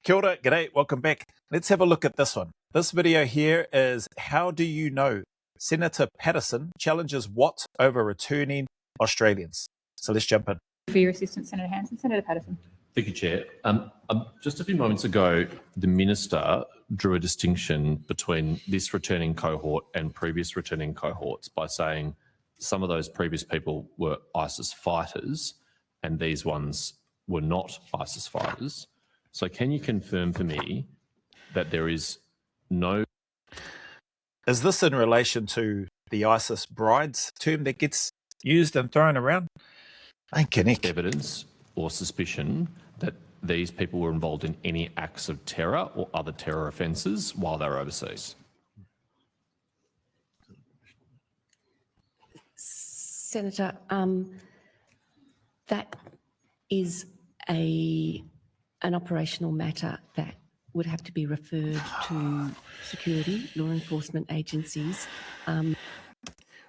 Kia ora, g'day, welcome back. Let's have a look at this one. This video here is how do you know Senator Paterson challenges what over returning Australians? So let's jump in. For your assistant, Senator Hanson. Senator Paterson. Thank you, Chair. Just a few moments ago, the Minister drew a distinction between this returning cohort and previous returning cohorts by saying some of those previous people were ISIS fighters and these ones were not ISIS fighters. So can you confirm for me that there is no... Is this in relation to the ISIS brides term that gets used and thrown around? evidence or suspicion that these people were involved in any acts of terror or other terror offences while they were overseas? Senator, that is an operational matter that would have to be referred to security, law enforcement agencies.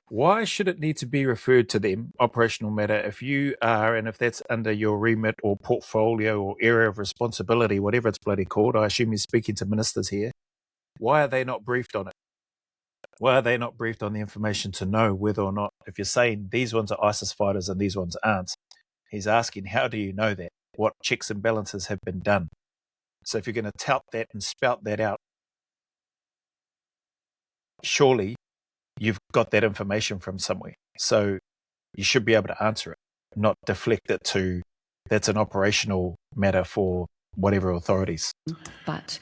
Why should it need to be referred to them, operational matter, if you are, and if that's under your remit or portfolio or area of responsibility, whatever it's bloody called, I assume you're speaking to ministers here, why are they not briefed on it? Why are they not briefed on the information to know whether or not, if you're saying these ones are ISIS fighters and these ones aren't, he's asking, how do you know that? What checks and balances have been done? So if you're going to tout that and spout that out, surely you've got that information from somewhere. So you should be able to answer it, not deflect it to that's an operational matter for whatever authorities. But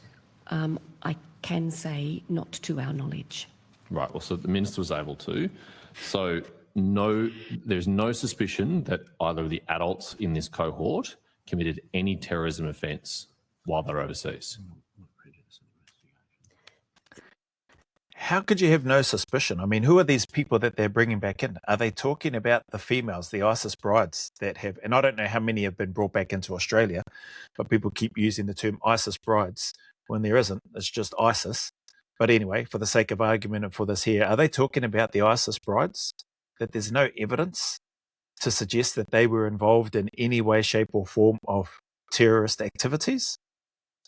I can say not to our knowledge. Right, well, so the Minister was able to. So no, there's no suspicion that either of the adults in this cohort committed any terrorism offence while they're overseas. How could you have no suspicion? I mean, who are these people that they're bringing back in? Are they talking about the females, the ISIS brides that have, and I don't know how many have been brought back into Australia, but people keep using the term ISIS brides when there isn't. It's just ISIS. But anyway, for the sake of argument and for this here, are they talking about the ISIS brides? That there's no evidence to suggest that they were involved in any way, shape or form of terrorist activities?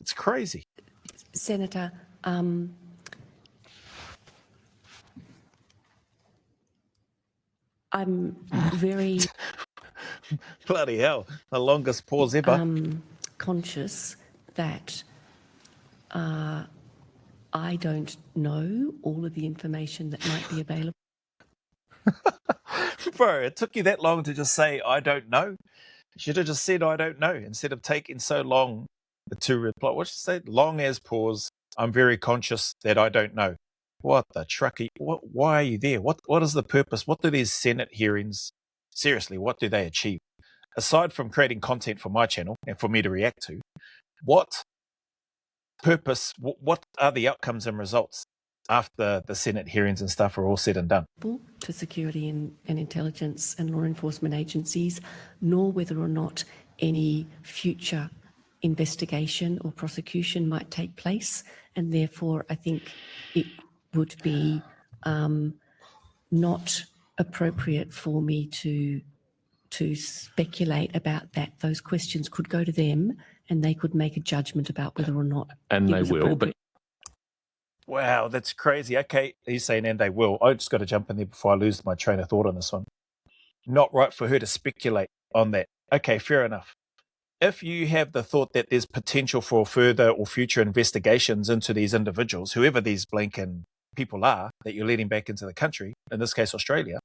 It's crazy. Senator, I'm very... Bloody hell, the longest pause ever. Conscious that I don't know all of the information that might be available. Bro, it took you that long to just say, I don't know. You should have just said, I don't know, instead of taking so long to reply. What should you say? Long as pause. I'm very conscious that I don't know. What the trucky? Why are you there? What is the purpose? What do these Senate hearings, seriously, what do they achieve? Aside from creating content for my channel and for me to react to, what purpose, what are the outcomes and results after the Senate hearings and stuff are all said and done? To security and intelligence and law enforcement agencies, nor whether or not any future investigation or prosecution might take place. And therefore, I think it would be not appropriate for me to speculate about that. Those questions could go to them and they could make a judgment about whether or not and they will, but wow, that's crazy. Okay, he's saying and they will. I just got to jump in there before I lose my train of thought on this one. Not right for her to speculate on that. Okay, fair enough. If you have the thought that there's potential for further or future investigations into these individuals, whoever these blinking people are that you're letting back into the country, in this case Australia,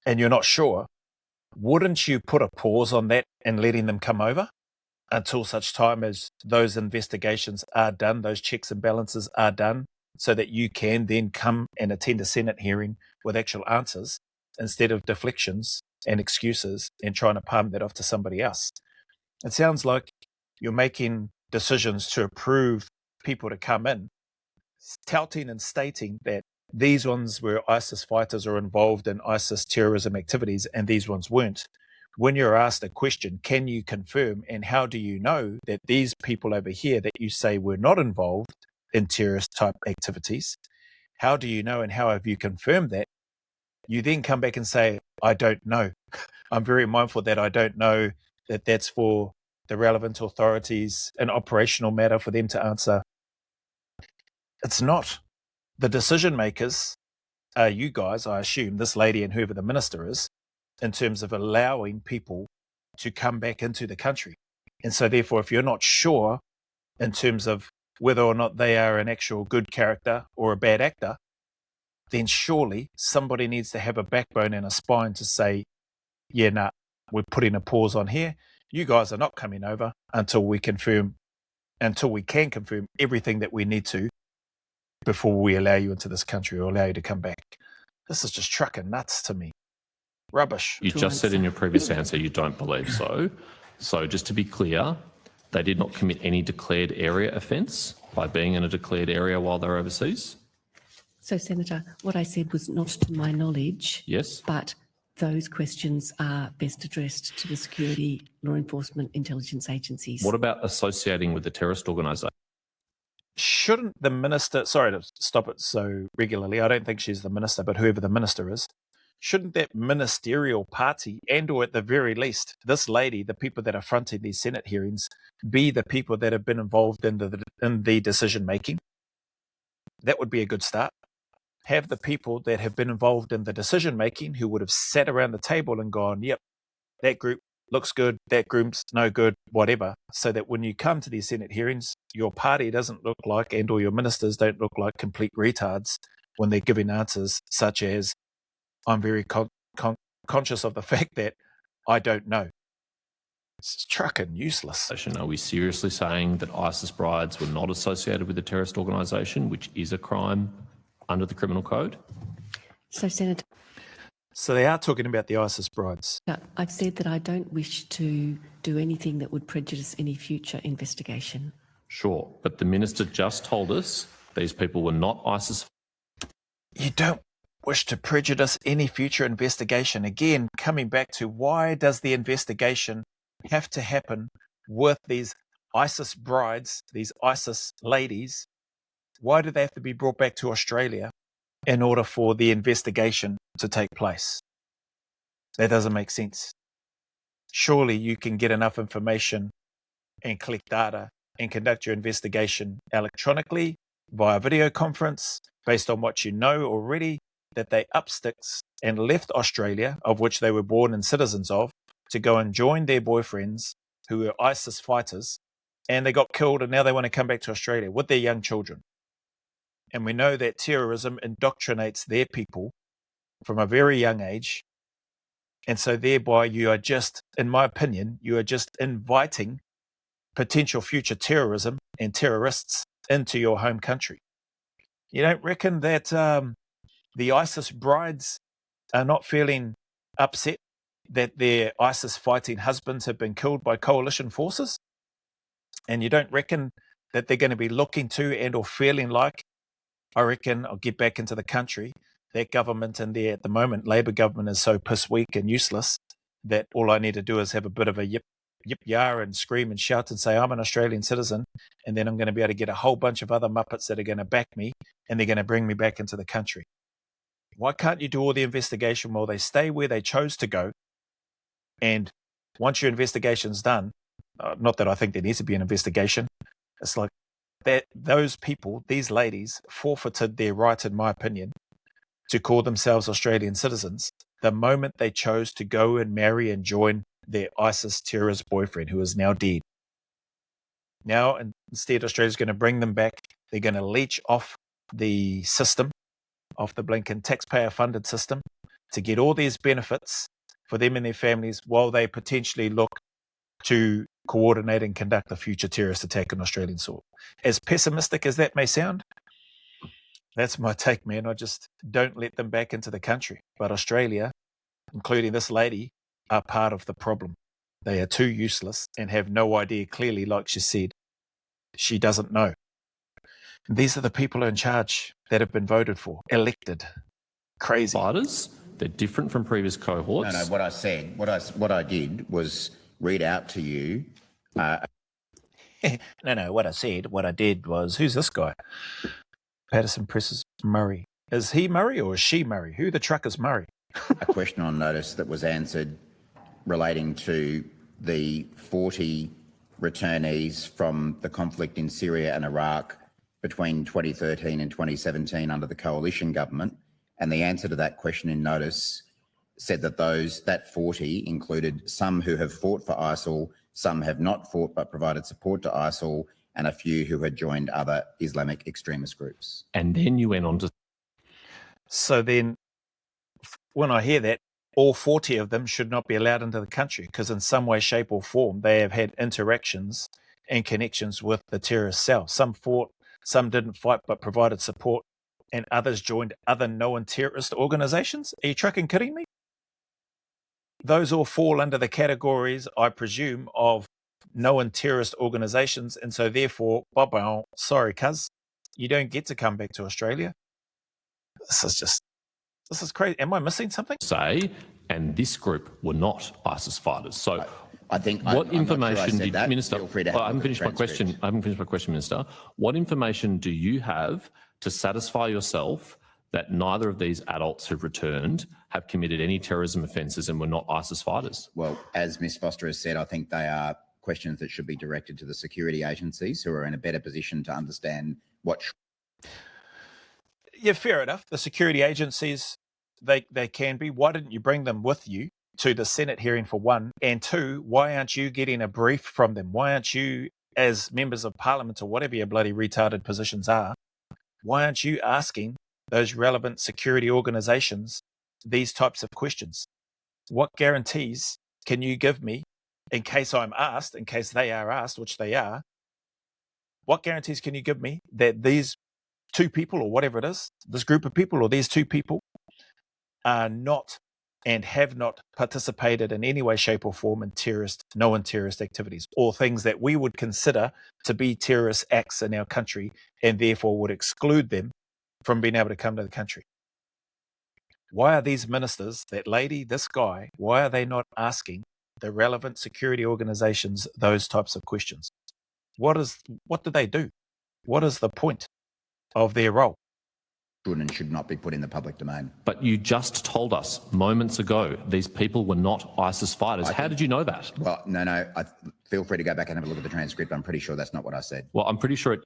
and you're not sure, wouldn't you put a pause on that and letting them come over until such time as those investigations are done, those checks and balances are done, so that you can then come and attend a Senate hearing with actual answers instead of deflections and excuses and trying to palm that off to somebody else? It sounds like you're making decisions to approve people to come in, touting and stating that these ones were ISIS fighters or involved in ISIS terrorism activities and these ones weren't. When you're asked a question, can you confirm and how do you know that these people over here that you say were not involved in terrorist type activities, how do you know and how have you confirmed that? You then come back and say, I don't know. I'm very mindful that I don't know that that's for the relevant authorities an operational matter for them to answer. It's not. The decision makers are you guys, I assume, this lady and whoever the minister is, in terms of allowing people to come back into the country. And so therefore, if you're not sure in terms of whether or not they are an actual good character or a bad actor, then surely somebody needs to have a backbone and a spine to say, yeah, nah, we're putting a pause on here. You guys are not coming over until we can confirm everything that we need to before we allow you into this country or allow you to come back. This is just trucking nuts to me. Rubbish. You just said in your previous answer you don't believe so. So just to be clear, they did not commit any declared area offence by being in a declared area while they're overseas? So, Senator, what I said was not to my knowledge. Yes. But those questions are best addressed to the security, law enforcement, intelligence agencies. What about associating with the terrorist organisation? Shouldn't the minister, sorry to stop it so regularly, I don't think she's the minister, but whoever the minister is, shouldn't that ministerial party and or at the very least, this lady, the people that are fronting these Senate hearings, be the people that have been involved in the decision making? That would be a good start. Have the people that have been involved in the decision making who would have sat around the table and gone, yep, that group looks good, that group's no good, whatever, so that when you come to these Senate hearings, your party doesn't look like, and or your ministers don't look like complete retards when they're giving answers such as, I'm very conscious of the fact that I don't know. It's trucking useless. Are we seriously saying that ISIS brides were not associated with a terrorist organisation, which is a crime under the criminal code? So, Senator, So they are talking about the ISIS brides. I've said that I don't wish to do anything that would prejudice any future investigation. Sure, but the minister just told us these people were not ISIS. You don't wish to prejudice any future investigation. Again, coming back to why does the investigation have to happen with these ISIS brides, these ISIS ladies? Why do they have to be brought back to Australia in order for the investigation to take place? That doesn't make sense. Surely you can get enough information and collect data and conduct your investigation electronically via video conference based on what you know already, that they up sticks and left Australia, of which they were born and citizens of, to go and join their boyfriends who were ISIS fighters, and they got killed and now they want to come back to Australia with their young children. And we know that terrorism indoctrinates their people from a very young age. And so thereby you are just, in my opinion, you are just inviting potential future terrorism and terrorists into your home country. You don't reckon that the ISIS brides are not feeling upset that their ISIS fighting husbands have been killed by coalition forces? And you don't reckon that they're going to be looking to and or feeling like, I reckon I'll get back into the country. That government in there at the moment, Labor government, is so piss weak and useless that all I need to do is have a bit of a yip yar and scream and shout and say I'm an Australian citizen, and then I'm going to be able to get a whole bunch of other muppets that are going to back me and they're going to bring me back into the country. Why can't you do all the investigation while they stay where they chose to go? And once your investigation's done, not that I think there needs to be an investigation, it's like that those people, these ladies, forfeited their right, in my opinion, to call themselves Australian citizens the moment they chose to go and marry and join their ISIS terrorist boyfriend who is now dead. Now, instead, Australia's going to bring them back. They're going to leech off the system, off the blinking taxpayer-funded system, to get all these benefits for them and their families while they potentially look to coordinate and conduct a future terrorist attack on Australian soil. As pessimistic as that may sound, that's my take, man. I just don't let them back into the country. But Australia, including this lady, are part of the problem. They are too useless and have no idea, clearly, like she said. She doesn't know. And these are the people in charge that have been voted for, elected. Crazy. Fighters, they're different from previous cohorts. No, what I said, what I did was read out to you. No, what I said, what I did was, who's this guy? Paterson presses Murray. Is he Murray or is she Murray? Who the truck is Murray? A question on notice that was answered relating to the 40 returnees from the conflict in Syria and Iraq between 2013 and 2017 under the coalition government? And the answer to that question in notice said that that 40 included some who have fought for ISIL, some have not fought but provided support to ISIL, and a few who had joined other Islamic extremist groups. And then you went on to... So then, when I hear that, all 40 of them should not be allowed into the country because in some way, shape or form, they have had interactions and connections with the terrorist cell. Some fought, some didn't fight but provided support, and others joined other known terrorist organizations. Are you trucking kidding me? Those all fall under the categories, I presume, of known terrorist organizations, and so therefore, sorry, cuz, you don't get to come back to Australia. This is crazy. Am I missing something? say, and this group were not ISIS fighters. So I think what I'm information not sure I said did that. Minister? Feel free to Well, have I a haven't look at finished my the question. transcript. I haven't finished my question, Minister. What information do you have to satisfy yourself that neither of these adults who've returned have committed any terrorism offences and were not ISIS fighters? Well, as Ms Foster has said, I think they are questions that should be directed to the security agencies who are in a better position to understand what... Yeah, fair enough. The security agencies, they can be. Why didn't you bring them with you to the Senate hearing, for one? And two, why aren't you getting a brief from them? Why aren't you, as members of parliament or whatever your bloody retarded positions are, why aren't you asking those relevant security organizations these types of questions? What guarantees can you give me in case I'm asked, in case they are asked, which they are? What guarantees can you give me that these two people or whatever it is, this group of people or these two people are not and have not participated in any way, shape or form in known terrorist activities or things that we would consider to be terrorist acts in our country and therefore would exclude them from being able to come to the country? Why are these ministers, that lady, this guy, why are they not asking the relevant security organizations those types of questions? What do they do? What is the point of their role? should and should not be put in the public domain. But you just told us moments ago these people were not ISIS fighters. How did you know that? Well, no. Feel free to go back and have a look at the transcript. I'm pretty sure that's not what I said. Well, I'm pretty sure it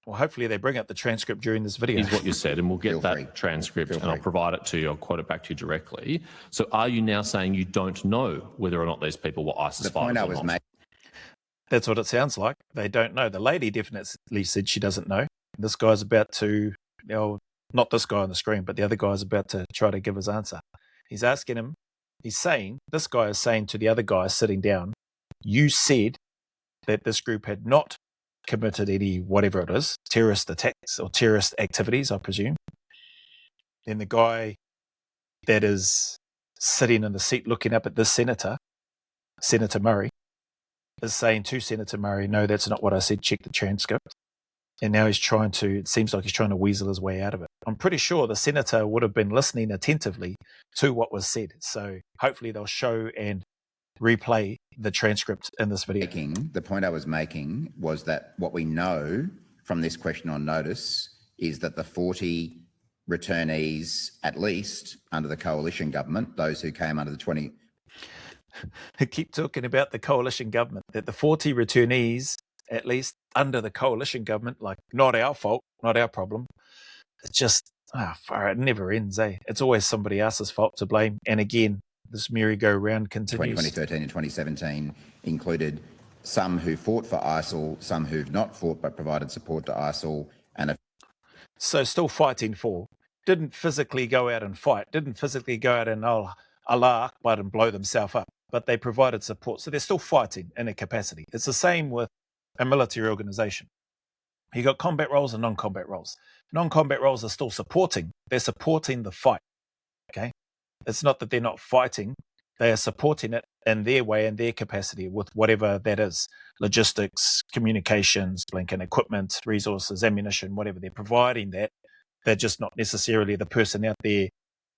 Well, hopefully they bring up the transcript during this video. is what you said, and we'll get Feel that free. transcript Feel and I'll free. provide it to you. I'll quote it back to you directly. So are you now saying you don't know whether or not these people were ISIS The fighters point I or was not? making. That's what it sounds like. They don't know. The lady definitely said she doesn't know. This guy's about to, not this guy on the screen, but the other guy's about to try to give his answer. He's asking him, this guy is saying to the other guy sitting down, you said that this group had not committed any, whatever it is, terrorist attacks or terrorist activities, I presume. Then the guy that is sitting in the seat looking up at this Senator Murray, is saying to Senator Murray, no, that's not what I said, check the transcript. And now it seems like he's trying to weasel his way out of it. I'm pretty sure the Senator would have been listening attentively to what was said. So hopefully they'll show and replay the transcript in this video. The point I was making was that what we know from this question on notice is that the 40 returnees, at least under the coalition government, those who came under the 20... Keep talking about the coalition government, that the 40 returnees, at least under the coalition government, like not our fault, not our problem. It's just, it never ends, eh? It's always somebody else's fault to blame. And again, this merry-go-round continues. 2013 and 2017 included some who fought for ISIL, some who've not fought but provided support to ISIL, and so still fighting for, didn't physically go out and fight, didn't physically go out and Allah Akbar and blow themselves up, but they provided support. So they're still fighting in a capacity. It's the same with a military organization. You got combat roles and non-combat roles. Non-combat roles are still supporting. They're supporting the fight. Okay, it's not that they're not fighting. They are supporting it in their way, in their capacity, with whatever that is: logistics, communications, blanket equipment, resources, ammunition, whatever. They're providing that. They're just not necessarily the person out there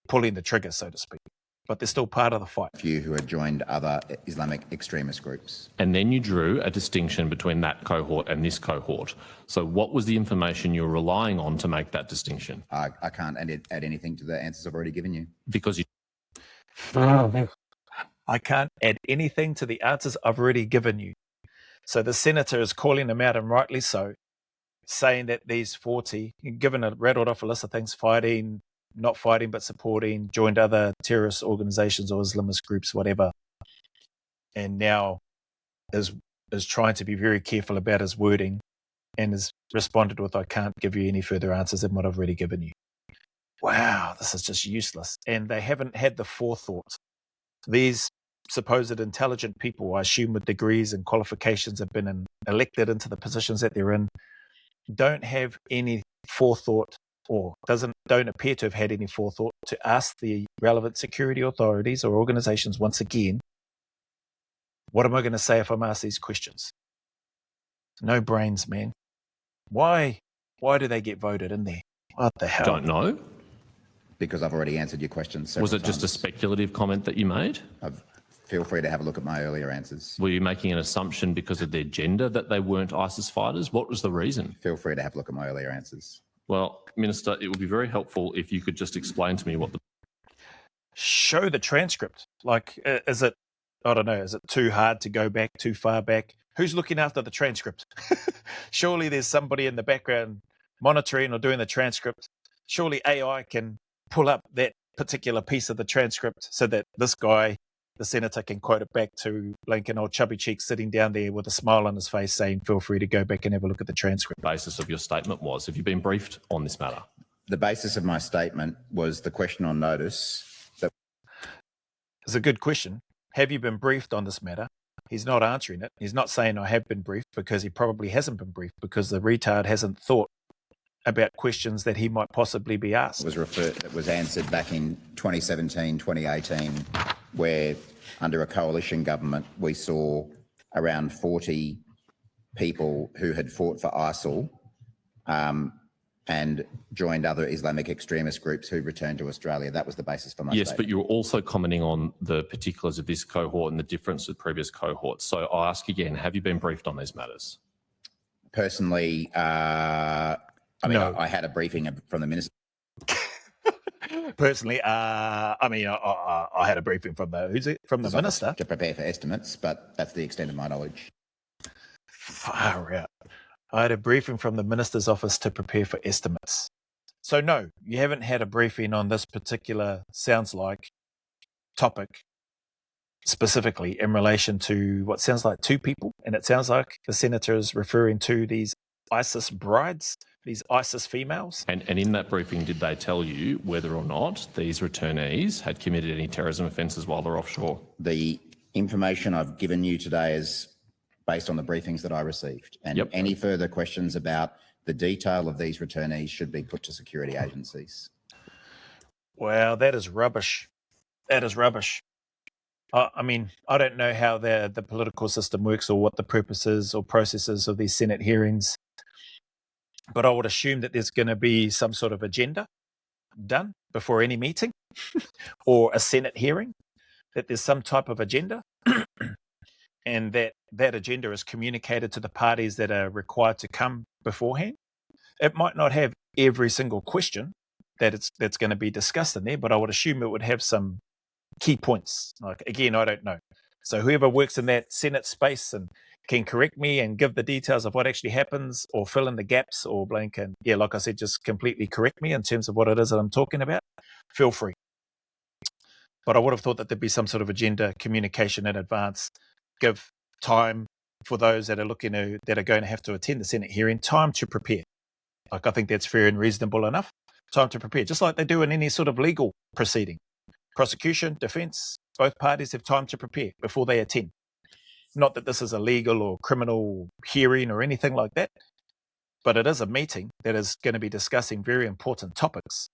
pulling the trigger, so to speak. But they're still part of the fight. few who had joined other Islamic extremist groups. And then you drew a distinction between that cohort and this cohort. So what was the information you were relying on to make that distinction? I can't add anything to the answers I've already given you. Because you... I can't add anything to the answers I've already given you. So the senator is calling them out, and rightly so, saying that these 40, given a rattled off a list of things, fighting, not fighting but supporting, joined other terrorist organizations or Islamist groups, whatever, and now is trying to be very careful about his wording and has responded with, I can't give you any further answers than what I've already given you. Wow, this is just useless. And they haven't had the forethought. These supposed intelligent people, I assume with degrees and qualifications, have been elected into the positions that they're in, don't have any forethought, or don't appear to have had any forethought to ask the relevant security authorities or organizations once again, what am I going to say if I'm asked these questions? No brains, man. Why do they get voted in there? What the hell? Don't know. Because I've already answered your questions several Was it just a times. speculative comment that you made? Feel free to have a look at my earlier answers. Were you making an assumption because of their gender that they weren't ISIS fighters? What was the reason? Feel free to have a look at my earlier answers. Well, Minister, it would be very helpful if you could just explain to me what the... Show the transcript. Like, is it, I don't know, is it too hard to go back, too far back? Who's looking after the transcript? Surely there's somebody in the background monitoring or doing the transcript. Surely AI can pull up that particular piece of the transcript so that this guy, the senator, can quote it back to Lincoln, old chubby cheek sitting down there with a smile on his face saying, feel free to go back and have a look at the transcript. basis of your statement was. Have you been briefed on this matter? The basis of my statement was the question on notice. It's a good question. Have you been briefed on this matter? He's not answering it. He's not saying I have been briefed, because he probably hasn't been briefed, because the retard hasn't thought about questions that he might possibly be asked. It was answered back in 2017, 2018, where under a coalition government, we saw around 40 people who had fought for ISIL and joined other Islamic extremist groups who returned to Australia. That was the basis for my Yes, statement. but you were also commenting on the particulars of this cohort and the difference with previous cohorts. So I'll ask again, have you been briefed on these matters? Personally, I had a briefing from the minister. Personally, I had a briefing from the minister to prepare for estimates, but that's the extent of my knowledge. Far out. I had a briefing from the minister's office to prepare for estimates. So no, you haven't had a briefing on this particular, sounds like, topic specifically in relation to what sounds like two people, and it sounds like the senator is referring to these ISIS brides, these ISIS females. And in that briefing, did they tell you whether or not these returnees had committed any terrorism offences while they're offshore? The information I've given you today is based on the briefings that I received. And any further questions about the detail of these returnees should be put to security agencies. Wow, that is rubbish. That is rubbish. I mean, I don't know how the political system works or what the purposes or processes of these Senate hearings, but I would assume that there's going to be some sort of agenda done before any meeting or a Senate hearing, that there's some type of agenda and that agenda is communicated to the parties that are required to come beforehand. It might not have every single question that's going to be discussed in there, but I would assume it would have some key points. Like, again, I don't know. So whoever works in that Senate space and can correct me and give the details of what actually happens or fill in the gaps or blank and, like I said, just completely correct me in terms of what it is that I'm talking about, feel free. But I would have thought that there'd be some sort of agenda communication in advance, give time for those that are going to have to attend the Senate hearing, time to prepare. Like, I think that's fair and reasonable enough. Time to prepare, just like they do in any sort of legal proceeding. Prosecution, defence, both parties have time to prepare before they attend. Not that this is a legal or criminal hearing or anything like that, but it is a meeting that is going to be discussing very important topics.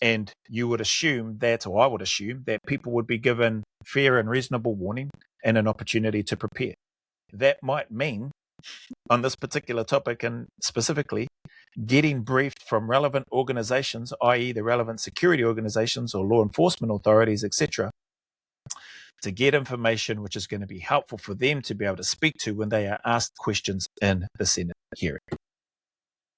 And you would assume that, or I would assume, that people would be given fair and reasonable warning and an opportunity to prepare. That might mean, on this particular topic and specifically, getting briefed from relevant organizations, i.e. the relevant security organizations or law enforcement authorities, etc., to get information which is going to be helpful for them to be able to speak to when they are asked questions in the Senate hearing.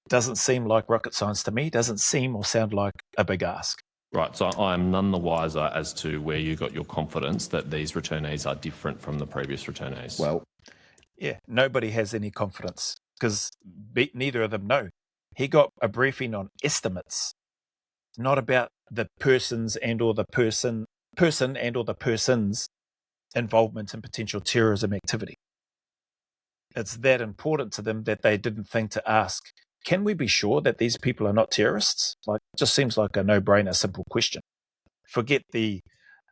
Doesn't seem like rocket science to me. Doesn't seem or sound like a big ask. Right, so I am none the wiser as to where you got your confidence that these returnees are different from the previous returnees. Well, Yeah, nobody has any confidence because neither of them know. He got a briefing on estimates, not about the persons and or the person and or the person's involvement in potential terrorism activity. It's that important to them that they didn't think to ask, can we be sure that these people are not terrorists? Like, it just seems like a no-brainer, simple question. Forget the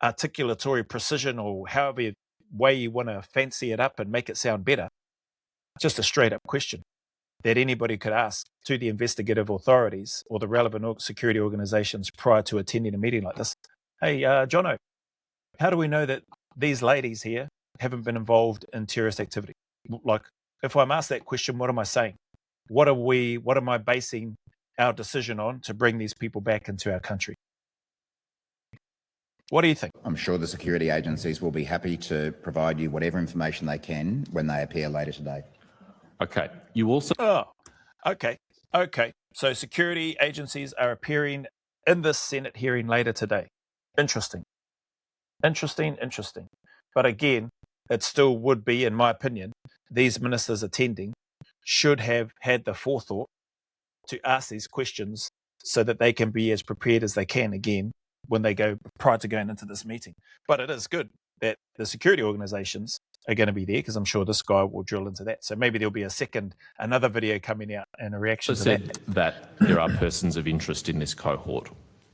articulatory precision or however way you want to fancy it up and make it sound better. Just a straight up question that anybody could ask to the investigative authorities or the relevant security organizations prior to attending a meeting like this. Hey, Jono, how do we know that these ladies here haven't been involved in terrorist activity? Like, if I'm asked that question, what am I saying? What am I basing our decision on to bring these people back into our country? What do you think? I'm sure the security agencies will be happy to provide you whatever information they can when they appear later today. Okay. You also... Oh, okay. So security agencies are appearing in this Senate hearing later today. Interesting. But again, it still would be, in my opinion, these ministers attending should have had the forethought to ask these questions so that they can be as prepared as they can again when they go prior to going into this meeting. But it is good that the security organizations are going to be there because I'm sure this guy will drill into that. So maybe there'll be another video coming out and a reaction to that. That there are persons of interest in this cohort.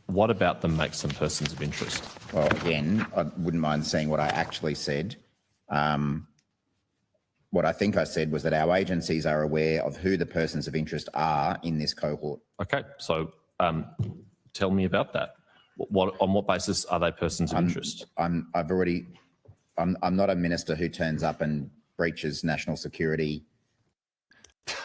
What about them makes them persons of interest? Well, again, I wouldn't mind seeing what I actually said. What I think I said was that our agencies are aware of who the persons of interest are in this cohort. Okay, so tell me about that. On what basis are they persons of interest? I'm not a minister who turns up and breaches national security.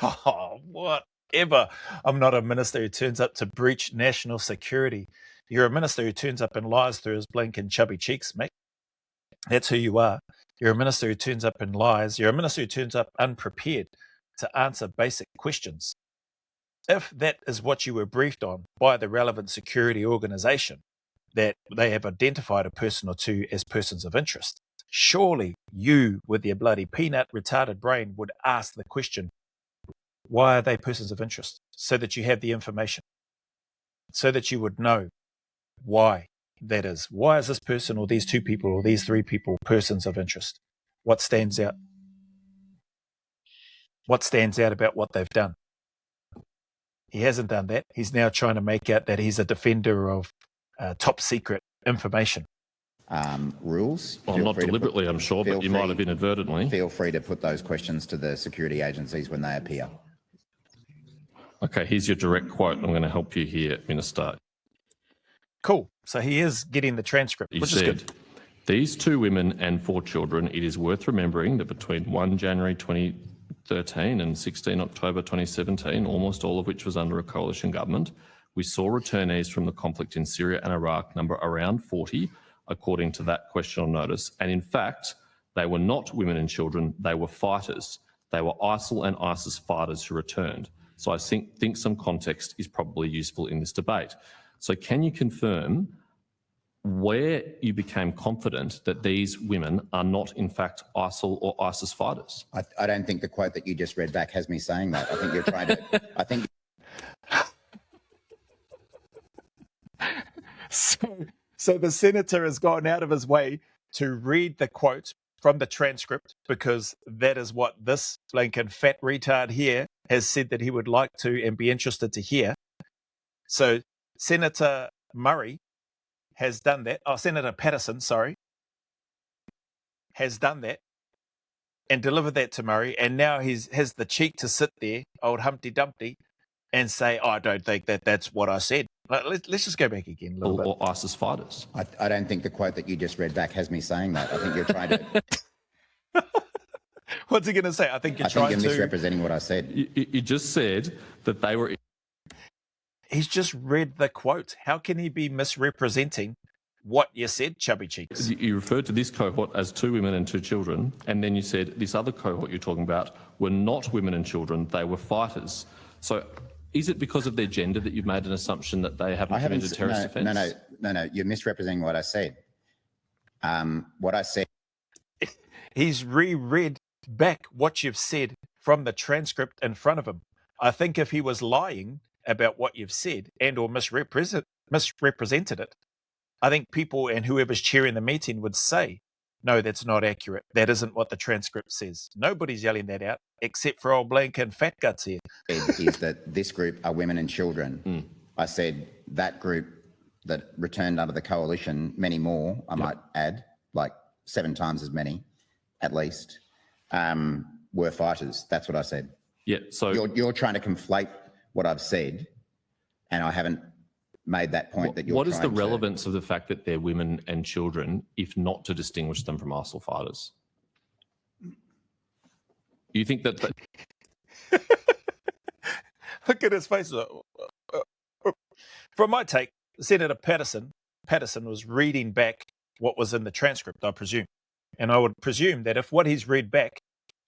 Oh, whatever. I'm not a minister who turns up to breach national security. You're a minister who turns up and lies through his blinking chubby cheeks, mate. That's who you are. You're a minister who turns up and lies. You're a minister who turns up unprepared to answer basic questions. If that is what you were briefed on by the relevant security organization, that they have identified a person or two as persons of interest, surely you, with your bloody peanut retarded brain, would ask the question, why are they persons of interest? So that you have the information, so that you would know why that is. Why is this person or these two people or these three people persons of interest? What stands out? What stands out about what they've done? He hasn't done that. He's now trying to make out that he's a defender of top secret information. Rules? Well, not deliberately, I'm sure, but you might have inadvertently. Feel free to put those questions to the security agencies when they appear. Okay, here's your direct quote. I'm going to help you here, Minister. Cool. So he is getting the transcript, which is good. These two women and 4 children, it is worth remembering that between 1 January 2013 and 16 October 2017, almost all of which was under a coalition government, we saw returnees from the conflict in Syria and Iraq number around 40, according to that question on notice. And in fact, they were not women and children, they were fighters. They were ISIL and ISIS fighters who returned. So I think some context is probably useful in this debate. So can you confirm where you became confident that these women are not in fact ISIL or ISIS fighters? I don't think the quote that you just read back has me saying that. I think you're trying to... I think... So the senator has gone out of his way to read the quote from the transcript because that is what this blinking fat retard here has said that he would like to and be interested to hear. So Senator Murray has done that. Oh, Senator Paterson, sorry, has done that and delivered that to Murray. And now he has the cheek to sit there, old Humpty Dumpty, and say, I don't think that that's what I said. Let's just go back again a little bit. Or ISIS fighters. I don't think the quote that you just read back has me saying that. I think you're trying to... What's he going to say? I think you're misrepresenting what I said. You just said that they were... He's just read the quote. How can he be misrepresenting what you said, chubby cheeks? You referred to this cohort as 2 women and 2 children, and then you said this other cohort you're talking about were not women and children, they were fighters. So is it because of their gender that you've made an assumption that they haven't committed a terrorist offence? No, you're misrepresenting what I said. What I said... He's reread back what you've said from the transcript in front of him. I think if he was lying about what you've said and or misrepresented it, I think people and whoever's chairing the meeting would say, no, that's not accurate. That isn't what the transcript says. Nobody's yelling that out except for old Blank and Fat Guts here. Is that this group are women and children. I said that group that returned under the coalition, many more, I might add, like 7 times as many, at least, were fighters. That's what I said. Yeah, so You're trying to conflate what I've said, and I haven't made that point that you're what is the trying to. relevance of the fact that they're women and children, if not to distinguish them from ISIL fighters? You think that... Look at his face. From my take, Senator Paterson was reading back what was in the transcript, I presume. And I would presume that if what he's read back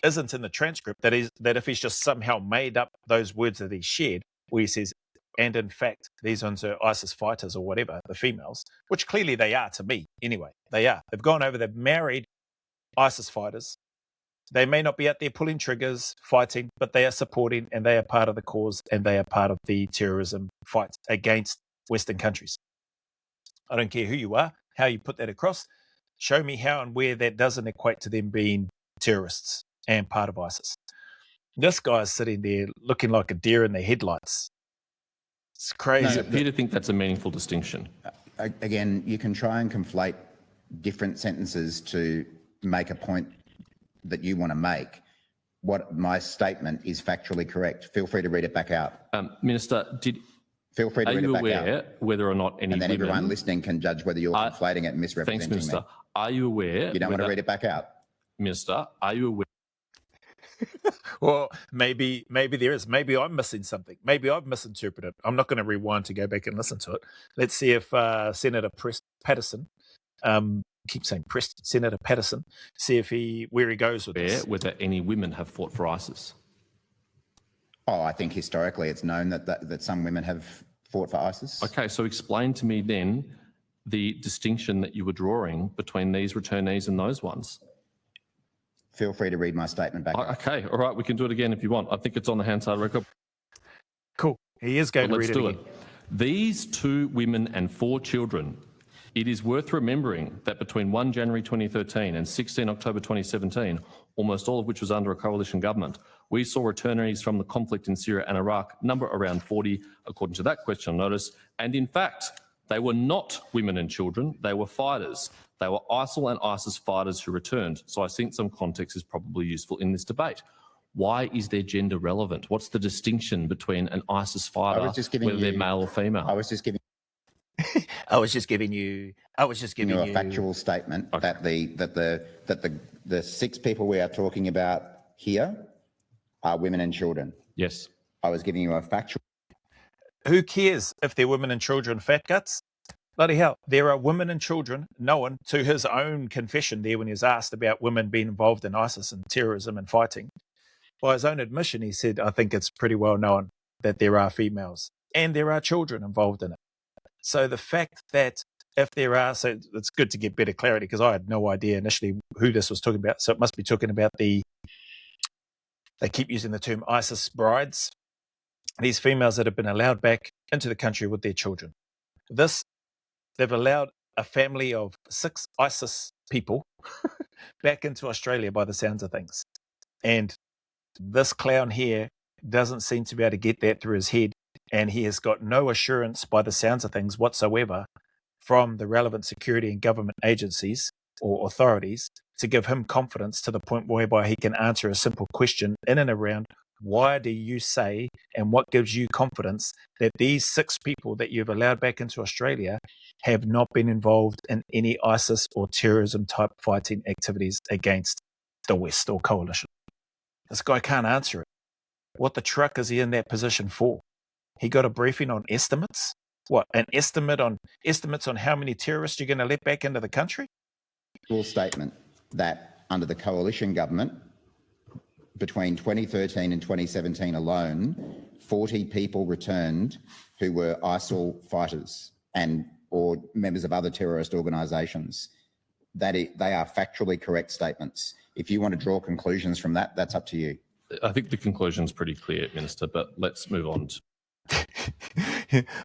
isn't in the transcript, that if he's just somehow made up those words that he shared, where he says, and in fact, these ones are ISIS fighters or whatever, the females, which clearly they are to me anyway. They are. They've gone over, they've married ISIS fighters. They may not be out there pulling triggers, fighting, but they are supporting and they are part of the cause and they are part of the terrorism fight against Western countries. I don't care who you are, how you put that across. Show me how and where that doesn't equate to them being terrorists and part of ISIS. This guy's sitting there looking like a deer in the headlights. It's crazy. Does it appear to think that's a meaningful distinction? Again, you can try and conflate different sentences to make a point that you want to make. What my statement is factually correct. Feel free to read it back out. Minister, Feel free to read it back out. Are you aware whether or not any and then women... everyone listening can judge whether you're conflating it and misrepresenting Thanks, Minister. me. Are you aware... You don't want to read it back out? Minister, are you aware... Well, maybe there is. Maybe I'm missing something. Maybe I've misinterpreted. I'm not going to rewind to go back and listen to it. Let's see if Senator Paterson, keep saying Senator Paterson, see if where he goes with this. Whether any women have fought for ISIS? Oh, I think historically it's known that some women have fought for ISIS. Okay, so explain to me then the distinction that you were drawing between these returnees and those ones. Feel free to read my statement back. Okay, all right, we can do it again if you want. I think it's on the Hansard record. Cool. He is going to read it again. Let's do it. These 2 women and 4 children, it is worth remembering that between 1 January 2013 and 16 October 2017, almost all of which was under a coalition government, we saw returnees from the conflict in Syria and Iraq number around 40, according to that question notice. And in fact, they were not women and children, they were fighters. They were ISIL and ISIS fighters who returned. So I think some context is probably useful in this debate. Why is their gender relevant? What's the distinction between an ISIS fighter, whether they're male or female? I was just giving you a factual statement that the 6 people we are talking about here are women and children. Yes. I was giving you a factual. Who cares if they're women and children, Fat Guts? Bloody hell, there are women and children known to his own confession there when he was asked about women being involved in ISIS and terrorism and fighting. By his own admission, he said, I think it's pretty well known that there are females and there are children involved in it. So the fact that if there are, so it's good to get better clarity because I had no idea initially who this was talking about. So it must be talking about they keep using the term ISIS brides, these females that have been allowed back into the country with their children. They've allowed a family of 6 ISIS people back into Australia by the sounds of things. And this clown here doesn't seem to be able to get that through his head. And he has got no assurance by the sounds of things whatsoever from the relevant security and government agencies or authorities to give him confidence to the point whereby he can answer a simple question in and around, why do you say and what gives you confidence that these 6 people that you've allowed back into Australia have not been involved in any ISIS or terrorism type fighting activities against the West or coalition? This guy can't answer it. What the truck is he in that position for? He got a briefing on estimates? What, an estimates on how many terrorists you're going to let back into the country? Full statement that under the coalition government, between 2013 and 2017 alone, 40 people returned who were ISIL fighters or members of other terrorist organisations. They are factually correct statements. If you want to draw conclusions from that, that's up to you. I think the conclusion's pretty clear, Minister, but let's move on.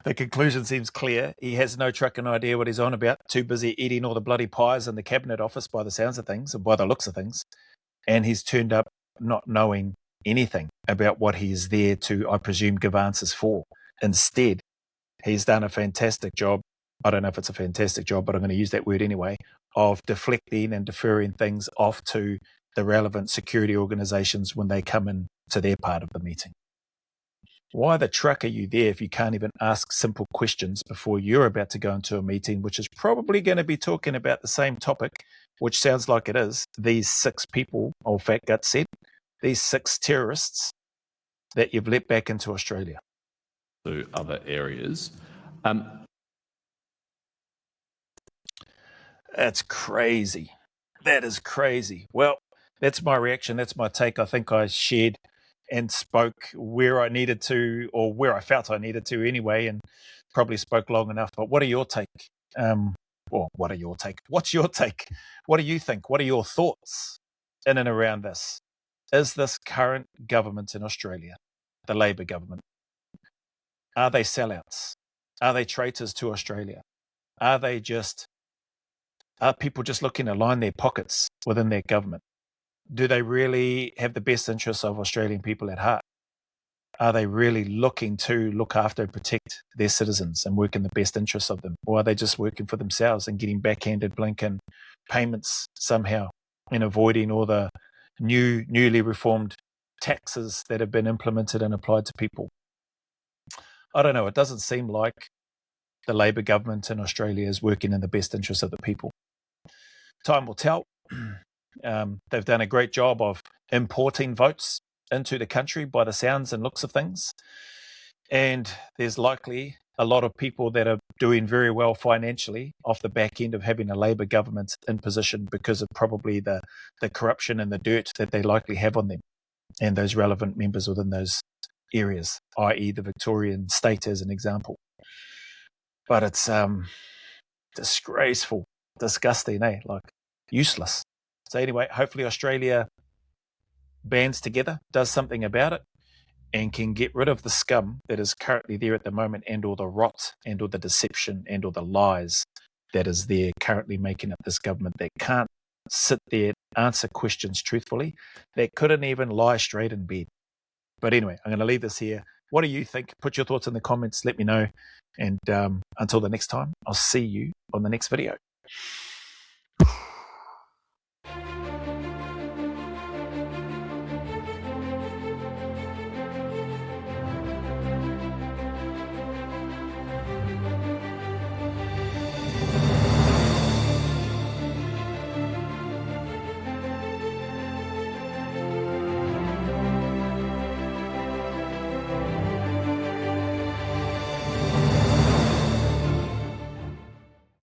The conclusion seems clear. He has no trucking idea what he's on about, too busy eating all the bloody pies in the Cabinet Office by the sounds of things, and by the looks of things. And he's turned up not knowing anything about what he is there to, I presume, give answers for. Instead, he's done a fantastic job. I don't know if it's a fantastic job, but I'm going to use that word anyway, of deflecting and deferring things off to the relevant security organisations when they come in to their part of the meeting. Why the truck are you there if you can't even ask simple questions before you're about to go into a meeting, which is probably going to be talking about the same topic, which sounds like it is, these 6 people, old fat gut said, these 6 terrorists that you've let back into Australia? To other areas. That's crazy. That is crazy. Well, that's my reaction. That's my take. I think I shared and spoke where I needed to, or where I felt I needed to anyway, and probably spoke long enough. But what are your take? What are your take? What's your take? What do you think? What are your thoughts in and around this? Is this current government in Australia, the Labor government, are they sellouts? Are they traitors to Australia? Are people just looking to line their pockets within their government? Do they really have the best interests of Australian people at heart? Are they really looking to look after and protect their citizens and work in the best interests of them? Or are they just working for themselves and getting backhanded blinking payments somehow and avoiding all the newly reformed taxes that have been implemented and applied to people? I don't know. It doesn't seem like the Labor government in Australia is working in the best interests of the people. Time will tell. They've done a great job of importing votes into the country by the sounds and looks of things. And there's likely a lot of people that are doing very well financially off the back end of having a Labor government in position because of probably the corruption and the dirt that they likely have on them and those relevant members within those areas, i.e. the Victorian state as an example. But it's disgraceful, disgusting, like useless. So anyway, hopefully Australia bands together, does something about it, and can get rid of the scum that is currently there at the moment, and all the rot and all the deception and all the lies that is there currently making up this government that can't sit there, answer questions truthfully, that couldn't even lie straight in bed. But anyway, I'm going to leave this here. What do you think? Put your thoughts in the comments. Let me know. And until the next time, I'll see you on the next video.